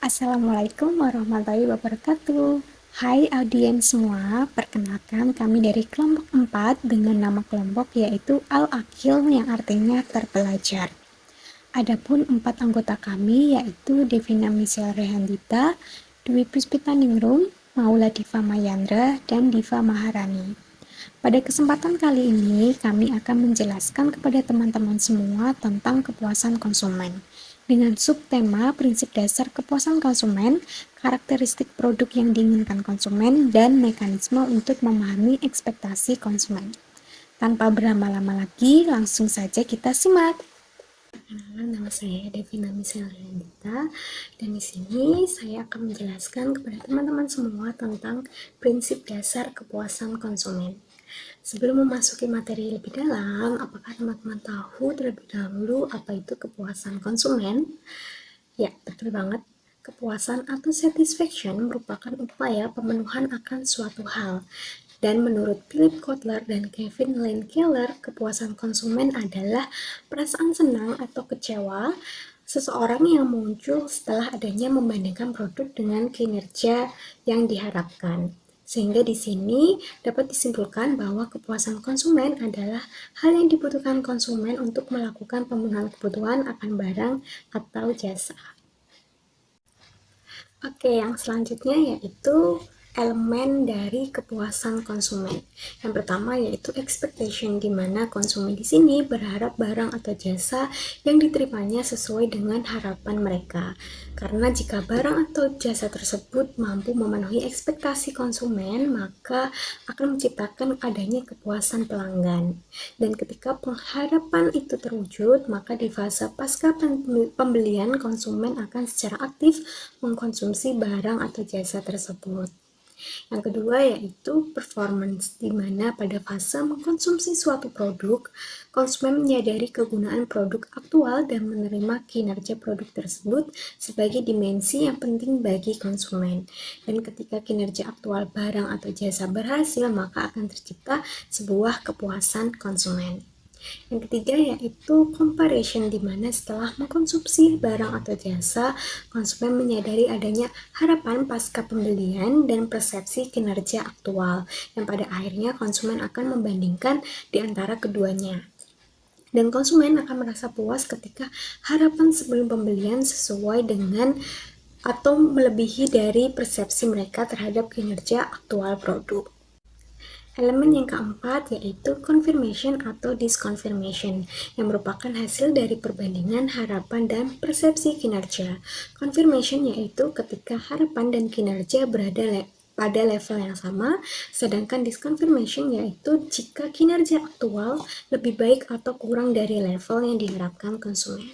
Assalamualaikum warahmatullahi wabarakatuh. Hai audiens semua, perkenalkan kami dari kelompok 4 dengan nama kelompok yaitu Al-Akil yang artinya terpelajar. Adapun 4 anggota kami yaitu Devina Michelle Rehandita, Dwi Puspita Ningrum, Maula Diva Mayandra, dan Diva Maharani. Pada kesempatan kali ini, kami akan menjelaskan kepada teman-teman semua tentang kepuasan konsumen. Dengan subtema prinsip dasar kepuasan konsumen, karakteristik produk yang diinginkan konsumen, dan mekanisme untuk memahami ekspektasi konsumen. Tanpa berlama-lama lagi, langsung saja kita simak. Perkenalkan, nama saya Devina Michelle Rendita, dan di sini saya akan menjelaskan kepada teman-teman semua tentang prinsip dasar kepuasan konsumen. Sebelum memasuki materi lebih dalam, apakah teman-teman tahu terlebih dahulu apa itu kepuasan konsumen? Ya, betul banget. Kepuasan atau satisfaction merupakan upaya pemenuhan akan suatu hal. Dan menurut Philip Kotler dan Kevin Lane Keller, kepuasan konsumen adalah perasaan senang atau kecewa seseorang yang muncul setelah adanya membandingkan produk dengan kinerja yang diharapkan. Sehingga di sini dapat disimpulkan bahwa kepuasan konsumen adalah hal yang dibutuhkan konsumen untuk melakukan pemenuhan kebutuhan akan barang atau jasa. Oke, yang selanjutnya yaitu elemen dari kepuasan konsumen. Yang pertama yaitu expectation, di mana konsumen di sini berharap barang atau jasa yang diterimanya sesuai dengan harapan mereka. Karena jika barang atau jasa tersebut mampu memenuhi ekspektasi konsumen, maka akan menciptakan adanya kepuasan pelanggan. Dan ketika pengharapan itu terwujud, maka di fase pasca pembelian konsumen akan secara aktif mengkonsumsi barang atau jasa tersebut. Yang kedua yaitu performance, di mana pada fase mengkonsumsi suatu produk, konsumen menyadari kegunaan produk aktual dan menerima kinerja produk tersebut sebagai dimensi yang penting bagi konsumen. Dan ketika kinerja aktual barang atau jasa berhasil, maka akan tercipta sebuah kepuasan konsumen. Yang ketiga yaitu comparison, di mana setelah mengkonsumsi barang atau jasa, konsumen menyadari adanya harapan pasca pembelian dan persepsi kinerja aktual, yang pada akhirnya konsumen akan membandingkan di antara keduanya. Dan konsumen akan merasa puas ketika harapan sebelum pembelian sesuai dengan atau melebihi dari persepsi mereka terhadap kinerja aktual produk. Elemen yang keempat yaitu confirmation atau disconfirmation, yang merupakan hasil dari perbandingan harapan dan persepsi kinerja. Confirmation yaitu ketika harapan dan kinerja berada pada level yang sama, sedangkan disconfirmation yaitu jika kinerja aktual lebih baik atau kurang dari level yang diharapkan konsumen.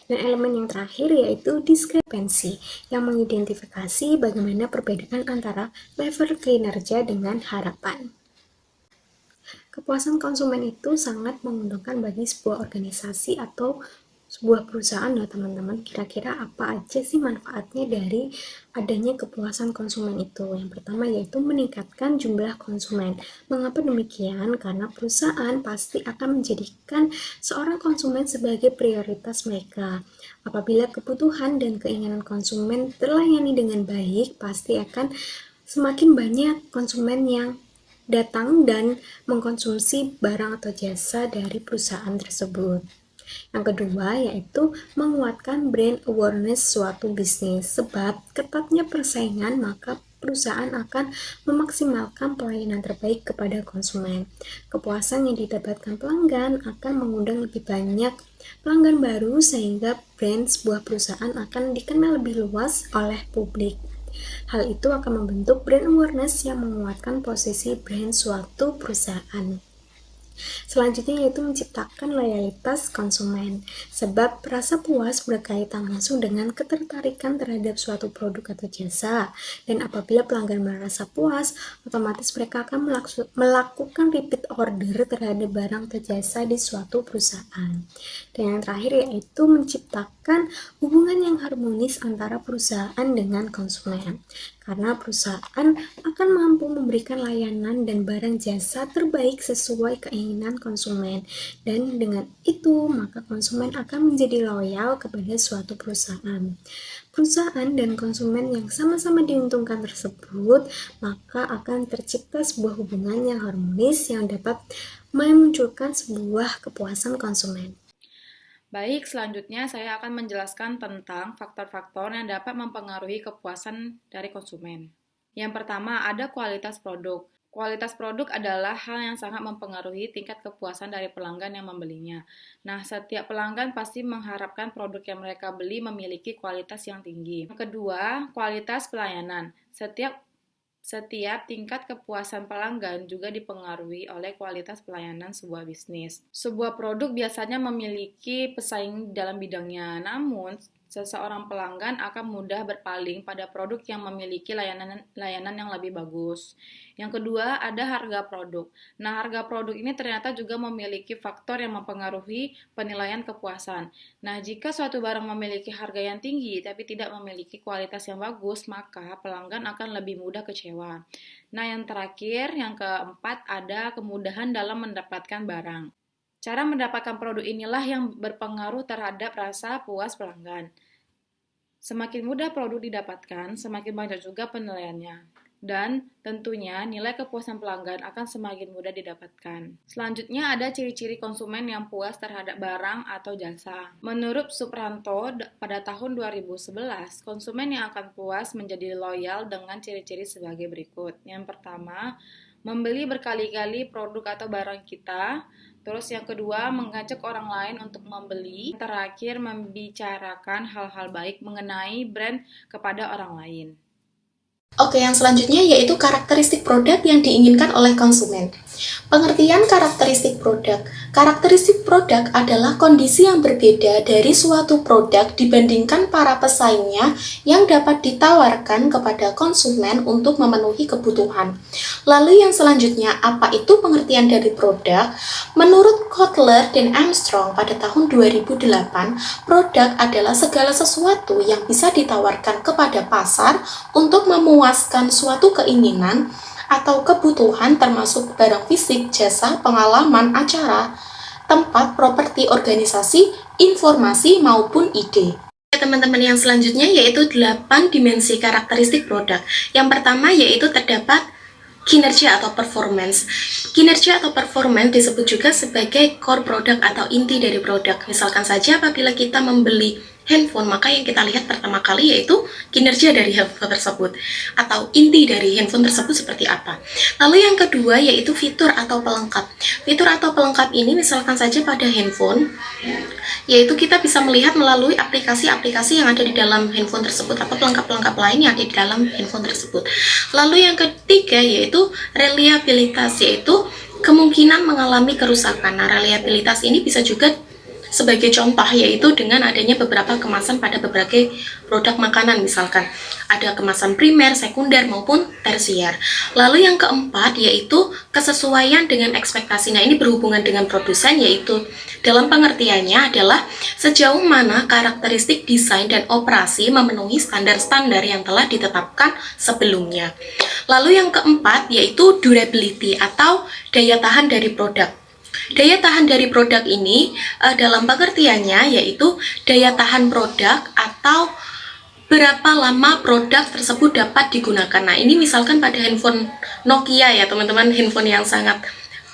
Dan elemen yang terakhir yaitu diskrepensi, yang mengidentifikasi bagaimana perbedaan antara level kinerja dengan harapan. Kepuasan konsumen itu sangat menguntungkan bagi sebuah organisasi atau sebuah perusahaan loh teman-teman. Kira-kira apa aja sih manfaatnya dari adanya kepuasan konsumen itu? Yang pertama yaitu meningkatkan jumlah konsumen. Mengapa demikian? Karena perusahaan pasti akan menjadikan seorang konsumen sebagai prioritas mereka. Apabila kebutuhan dan keinginan konsumen terlayani dengan baik, pasti akan semakin banyak konsumen yang datang dan mengkonsumsi barang atau jasa dari perusahaan tersebut. Yang kedua yaitu menguatkan brand awareness suatu bisnis. Sebab ketatnya persaingan, maka perusahaan akan memaksimalkan pelayanan terbaik kepada konsumen. Kepuasan yang didapatkan pelanggan akan mengundang lebih banyak pelanggan baru, sehingga brand sebuah perusahaan akan dikenal lebih luas oleh publik. Hal itu akan membentuk brand awareness yang menguatkan posisi brand suatu perusahaan. Selanjutnya yaitu menciptakan loyalitas konsumen, sebab rasa puas berkaitan langsung dengan ketertarikan terhadap suatu produk atau jasa, dan apabila pelanggan merasa puas, otomatis mereka akan melakukan repeat order terhadap barang atau jasa di suatu perusahaan. Dan yang terakhir yaitu menciptakan hubungan yang harmonis antara perusahaan dengan konsumen, karena perusahaan akan mampu memberikan layanan dan barang jasa terbaik sesuai keinginan konsumen. Dan dengan itu, maka konsumen akan menjadi loyal kepada suatu perusahaan. Perusahaan dan konsumen yang sama-sama diuntungkan tersebut, maka akan tercipta sebuah hubungan yang harmonis yang dapat memunculkan sebuah kepuasan konsumen. Baik, selanjutnya saya akan menjelaskan tentang faktor-faktor yang dapat mempengaruhi kepuasan dari konsumen. Yang pertama, ada kualitas produk. Kualitas produk adalah hal yang sangat mempengaruhi tingkat kepuasan dari pelanggan yang membelinya. Nah, setiap pelanggan pasti mengharapkan produk yang mereka beli memiliki kualitas yang tinggi. Yang kedua, kualitas pelayanan. Setiap tingkat kepuasan pelanggan juga dipengaruhi oleh kualitas pelayanan sebuah bisnis. Sebuah produk biasanya memiliki pesaing dalam bidangnya, namun seseorang pelanggan akan mudah berpaling pada produk yang memiliki layanan yang lebih bagus. Yang kedua, ada harga produk. Nah, harga produk ini ternyata juga memiliki faktor yang mempengaruhi penilaian kepuasan. Nah, jika suatu barang memiliki harga yang tinggi tapi tidak memiliki kualitas yang bagus, maka pelanggan akan lebih mudah kecewa. Nah, yang terakhir, yang keempat, ada kemudahan dalam mendapatkan barang. Cara mendapatkan produk inilah yang berpengaruh terhadap rasa puas pelanggan. Semakin mudah produk didapatkan, semakin banyak juga penilaiannya. Dan tentunya nilai kepuasan pelanggan akan semakin mudah didapatkan. Selanjutnya ada ciri-ciri konsumen yang puas terhadap barang atau jasa. Menurut Supranto, pada tahun 2011, konsumen yang akan puas menjadi loyal dengan ciri-ciri sebagai berikut. Yang pertama, membeli berkali-kali produk atau barang kita. Terus yang kedua, mengajak orang lain untuk membeli. Terakhir, membicarakan hal-hal baik mengenai brand kepada orang lain. Oke, yang selanjutnya yaitu karakteristik produk yang diinginkan oleh konsumen. Pengertian karakteristik produk. Karakteristik produk adalah kondisi yang berbeda dari suatu produk dibandingkan para pesaingnya yang dapat ditawarkan kepada konsumen untuk memenuhi kebutuhan. Lalu yang selanjutnya, apa itu pengertian dari produk? Menurut Kotler dan Armstrong pada tahun 2008, produk adalah segala sesuatu yang bisa ditawarkan kepada pasar untuk memuaskan suatu keinginan atau kebutuhan termasuk barang fisik, jasa, pengalaman, acara, tempat, properti, organisasi, informasi, maupun ide. Teman-teman, yang selanjutnya yaitu 8 dimensi karakteristik produk. Yang pertama yaitu terdapat kinerja atau performance. Kinerja atau performance disebut juga sebagai core product atau inti dari produk. Misalkan saja apabila kita membeli handphone, maka yang kita lihat pertama kali yaitu kinerja dari handphone tersebut atau inti dari handphone tersebut seperti apa. Lalu yang kedua yaitu fitur atau pelengkap. Fitur atau pelengkap ini misalkan saja pada handphone, yaitu kita bisa melihat melalui aplikasi-aplikasi yang ada di dalam handphone tersebut atau pelengkap-pelengkap lain yang ada di dalam handphone tersebut. Lalu yang ketiga yaitu reliabilitas, yaitu kemungkinan mengalami kerusakan. Nah, reliabilitas ini bisa juga sebagai contoh yaitu dengan adanya beberapa kemasan pada berbagai produk makanan, misalkan ada kemasan primer, sekunder maupun tersier. Lalu yang keempat yaitu kesesuaian dengan ekspektasi. Nah, ini berhubungan dengan produsen, yaitu dalam pengertiannya adalah sejauh mana karakteristik desain dan operasi memenuhi standar-standar yang telah ditetapkan sebelumnya. Lalu yang keempat yaitu durability atau daya tahan dari produk. Daya tahan dari produk ini dalam pengertiannya yaitu daya tahan produk atau berapa lama produk tersebut dapat digunakan. Nah, ini misalkan pada handphone Nokia ya teman-teman, handphone yang sangat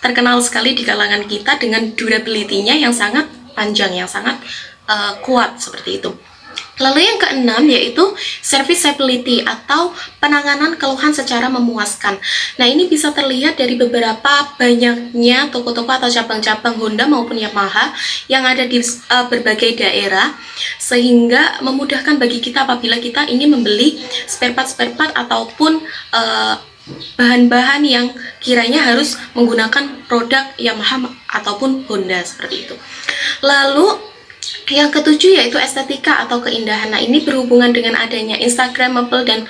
terkenal sekali di kalangan kita dengan durability-nya yang sangat panjang, yang sangat kuat seperti itu. Lalu yang keenam yaitu serviceability atau penanganan keluhan secara memuaskan. Nah, ini bisa terlihat dari beberapa banyaknya toko-toko atau cabang-cabang Honda maupun Yamaha yang ada di berbagai daerah, sehingga memudahkan bagi kita apabila kita ingin membeli spare part ataupun bahan-bahan yang kiranya harus menggunakan produk Yamaha ataupun Honda seperti itu. Lalu Yang ketujuh yaitu estetika atau keindahan. Nah, ini berhubungan dengan adanya Instagramable dan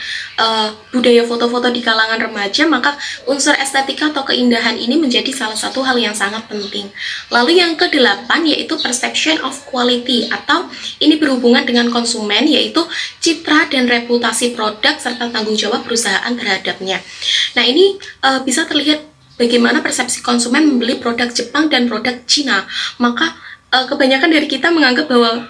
budaya foto-foto di kalangan remaja, maka unsur estetika atau keindahan ini menjadi salah satu hal yang sangat penting. Lalu yang kedelapan yaitu perception of quality, atau ini berhubungan dengan konsumen, yaitu citra dan reputasi produk serta tanggung jawab perusahaan terhadapnya. Nah, ini bisa terlihat bagaimana persepsi konsumen membeli produk Jepang dan produk Cina. Maka kebanyakan dari kita menganggap bahwa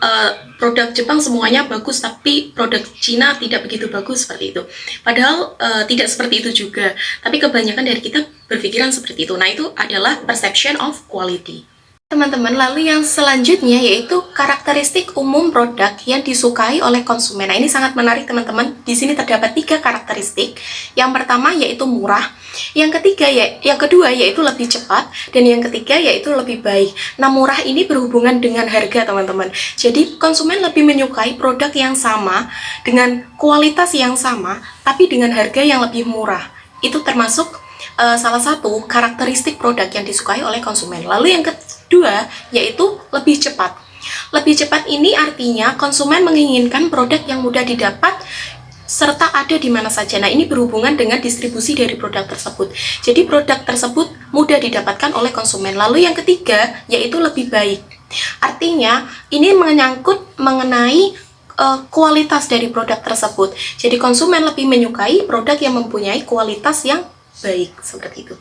produk Jepang semuanya bagus, tapi produk Cina tidak begitu bagus seperti itu. Padahal tidak seperti itu juga. Tapi kebanyakan dari kita berpikiran seperti itu. Nah, itu adalah perception of quality. Teman-teman, lalu yang selanjutnya yaitu karakteristik umum produk yang disukai oleh konsumen. Nah, ini sangat menarik teman-teman. Di sini terdapat 3 karakteristik. Yang pertama yaitu murah, yang kedua yaitu lebih cepat, dan yang ketiga yaitu lebih baik. Nah, murah ini berhubungan dengan harga, teman-teman. Jadi, konsumen lebih menyukai produk yang sama dengan kualitas yang sama, tapi dengan harga yang lebih murah. Itu termasuk salah satu karakteristik produk yang disukai oleh konsumen. Lalu yang kedua yaitu lebih cepat. Lebih cepat ini artinya konsumen menginginkan produk yang mudah didapat serta ada di mana saja. Nah, ini berhubungan dengan distribusi dari produk tersebut. Jadi produk tersebut mudah didapatkan oleh konsumen. Lalu yang ketiga yaitu lebih baik. Artinya ini menyangkut mengenai kualitas dari produk tersebut. Jadi konsumen lebih menyukai produk yang mempunyai kualitas yang baik, seperti itu.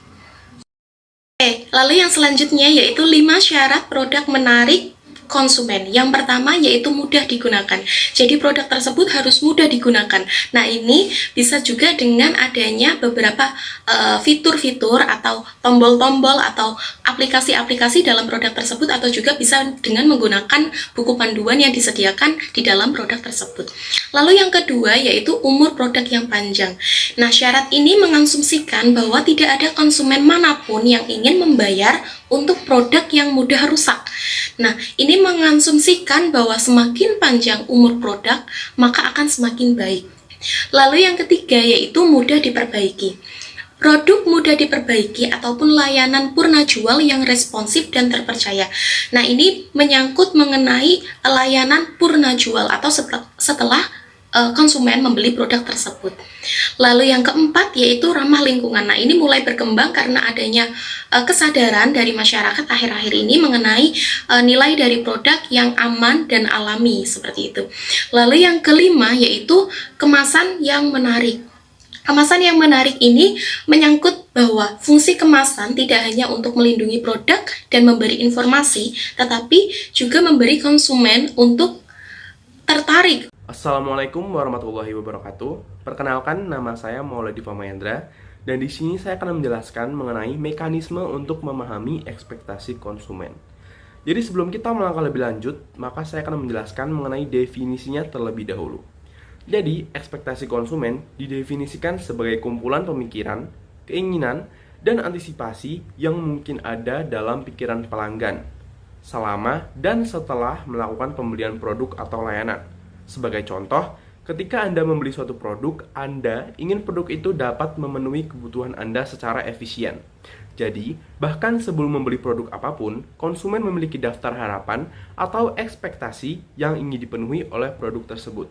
Oke, lalu yang selanjutnya yaitu 5 syarat produk menarik konsumen. Yang pertama yaitu mudah digunakan. Jadi produk tersebut harus mudah digunakan. Nah, ini bisa juga dengan adanya beberapa fitur-fitur atau tombol-tombol atau aplikasi-aplikasi dalam produk tersebut, atau juga bisa dengan menggunakan buku panduan yang disediakan di dalam produk tersebut. Lalu yang kedua yaitu umur produk yang panjang. Nah, syarat ini mengasumsikan bahwa tidak ada konsumen manapun yang ingin membayar untuk produk yang mudah rusak. Nah, ini mengasumsikan bahwa semakin panjang umur produk, maka akan semakin baik. Lalu yang ketiga yaitu mudah diperbaiki. Produk mudah diperbaiki ataupun layanan purna jual yang responsif dan terpercaya. Nah, ini menyangkut mengenai layanan purna jual atau setelah konsumen membeli produk tersebut. Lalu yang keempat yaitu ramah lingkungan. Nah, ini mulai berkembang karena adanya kesadaran dari masyarakat akhir-akhir ini mengenai nilai dari produk yang aman dan alami, seperti itu. Lalu yang kelima yaitu kemasan yang menarik. Kemasan yang menarik ini menyangkut bahwa fungsi kemasan tidak hanya untuk melindungi produk dan memberi informasi, tetapi juga memberi konsumen untuk tertarik. Assalamualaikum warahmatullahi wabarakatuh. Perkenalkan, nama saya Mauladi Pamahendra, dan di sini saya akan menjelaskan mengenai mekanisme untuk memahami ekspektasi konsumen. Jadi sebelum kita melangkah lebih lanjut, maka saya akan menjelaskan mengenai definisinya terlebih dahulu. Jadi, ekspektasi konsumen didefinisikan sebagai kumpulan pemikiran, keinginan, dan antisipasi yang mungkin ada dalam pikiran pelanggan selama dan setelah melakukan pembelian produk atau layanan. Sebagai contoh, ketika Anda membeli suatu produk, Anda ingin produk itu dapat memenuhi kebutuhan Anda secara efisien. Jadi, bahkan sebelum membeli produk apapun, konsumen memiliki daftar harapan atau ekspektasi yang ingin dipenuhi oleh produk tersebut.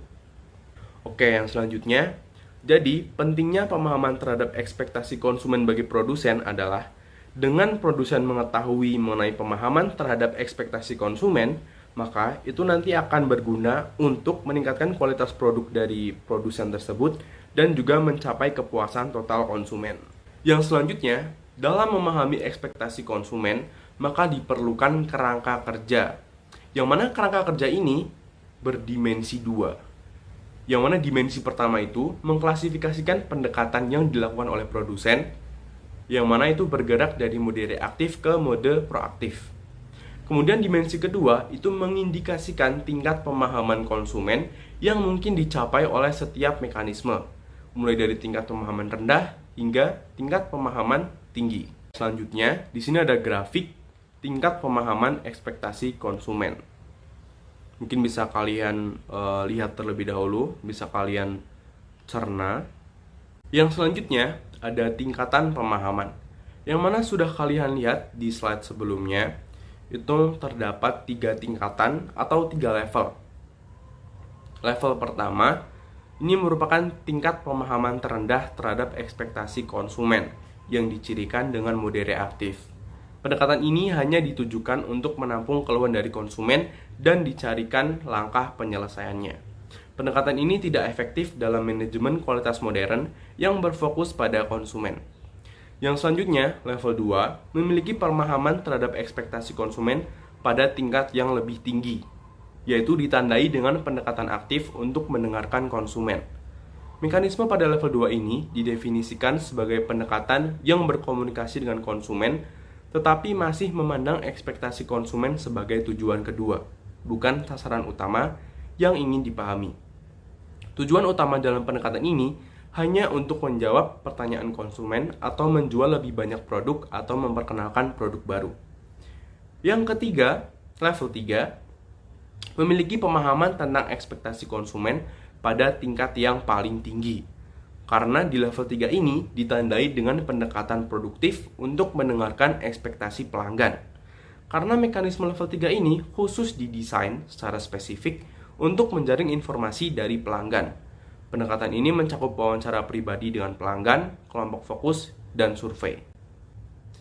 Oke, yang selanjutnya, jadi pentingnya pemahaman terhadap ekspektasi konsumen bagi produsen adalah dengan produsen mengetahui mengenai pemahaman terhadap ekspektasi konsumen, maka itu nanti akan berguna untuk meningkatkan kualitas produk dari produsen tersebut dan juga mencapai kepuasan total konsumen. Yang selanjutnya, dalam memahami ekspektasi konsumen, maka diperlukan kerangka kerja. Yang mana kerangka kerja ini berdimensi 2. Yang mana dimensi pertama itu mengklasifikasikan pendekatan yang dilakukan oleh produsen, yang mana itu bergerak dari mode reaktif ke mode proaktif. Kemudian dimensi kedua itu mengindikasikan tingkat pemahaman konsumen yang mungkin dicapai oleh setiap mekanisme, mulai dari tingkat pemahaman rendah hingga tingkat pemahaman tinggi. Selanjutnya, di sini ada grafik tingkat pemahaman ekspektasi konsumen. Mungkin bisa kalian lihat terlebih dahulu, bisa kalian cerna. Yang selanjutnya ada tingkatan pemahaman, yang mana sudah kalian lihat di slide sebelumnya, itu terdapat 3 tingkatan atau 3 level. Level pertama, ini merupakan tingkat pemahaman terendah terhadap ekspektasi konsumen yang dicirikan dengan mode reaktif. Pendekatan ini hanya ditujukan untuk menampung keluhan dari konsumen dan dicarikan langkah penyelesaiannya. Pendekatan ini tidak efektif dalam manajemen kualitas modern yang berfokus pada konsumen. Yang selanjutnya, level 2, memiliki pemahaman terhadap ekspektasi konsumen pada tingkat yang lebih tinggi, yaitu ditandai dengan pendekatan aktif untuk mendengarkan konsumen. Mekanisme pada level 2 ini didefinisikan sebagai pendekatan yang berkomunikasi dengan konsumen, tetapi masih memandang ekspektasi konsumen sebagai tujuan kedua, bukan sasaran utama yang ingin dipahami. Tujuan utama dalam pendekatan ini hanya untuk menjawab pertanyaan konsumen atau menjual lebih banyak produk atau memperkenalkan produk baru. Yang ketiga, level 3, memiliki pemahaman tentang ekspektasi konsumen pada tingkat yang paling tinggi. Karena di level 3 ini ditandai dengan pendekatan produktif untuk mendengarkan ekspektasi pelanggan. Karena mekanisme level 3 ini khusus didesain secara spesifik untuk menjaring informasi dari pelanggan. Pendekatan ini mencakup wawancara pribadi dengan pelanggan, kelompok fokus, dan survei.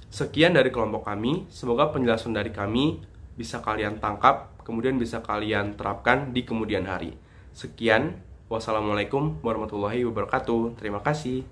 Sekian dari kelompok kami, semoga penjelasan dari kami bisa kalian tangkap, kemudian bisa kalian terapkan di kemudian hari. Sekian, wassalamualaikum warahmatullahi wabarakatuh. Terima kasih.